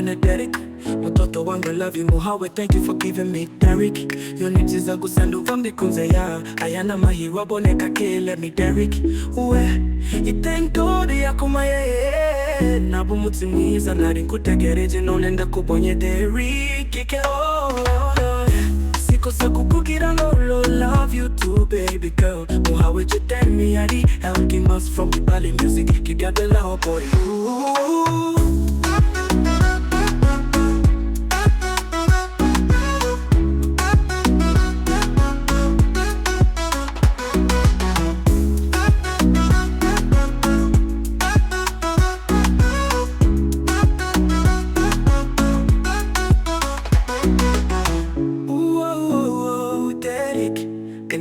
wanna Derek. Mtoto wangu I love you muhawe, thank you for giving me Derek. Uniti za kusanduva mbikunze ya ayana mahiwa boneka kele mi Derek. Uwe, thank God ya kumaye nabu mutimiza nari kutegereje nonenda kubonye Derek. Kike sikosa kukukira lolo, love you too baby girl. Muhawe jitemi yari Elking must from Bali music. You got the love boy. Ooh.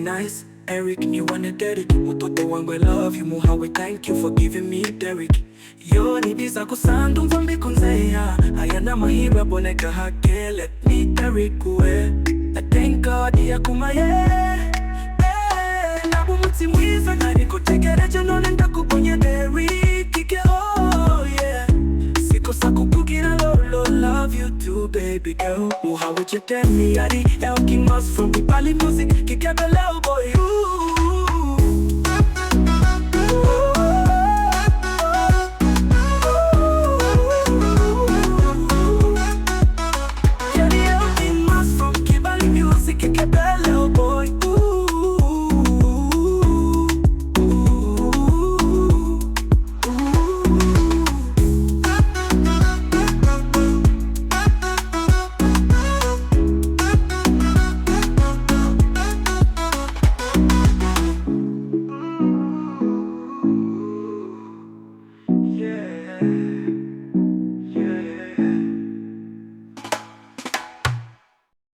Nice, Eric, you wanna Derek. Mtoto wangu I love you muhawe, thank you for giving me Derek. Yo nibiza kusandu mvambi kunzeya ayana mahira boneka hake, let me Derek uwe. I thank God ya kumaye nabu mutimiza nari kutegereje nonenda kubonye Derek. Kike oh yeah, sikosa kukugira lolo, love you too baby girl. Muhawe jitemi yari Elking must from Bali music. Kike beleo boy. Ooh.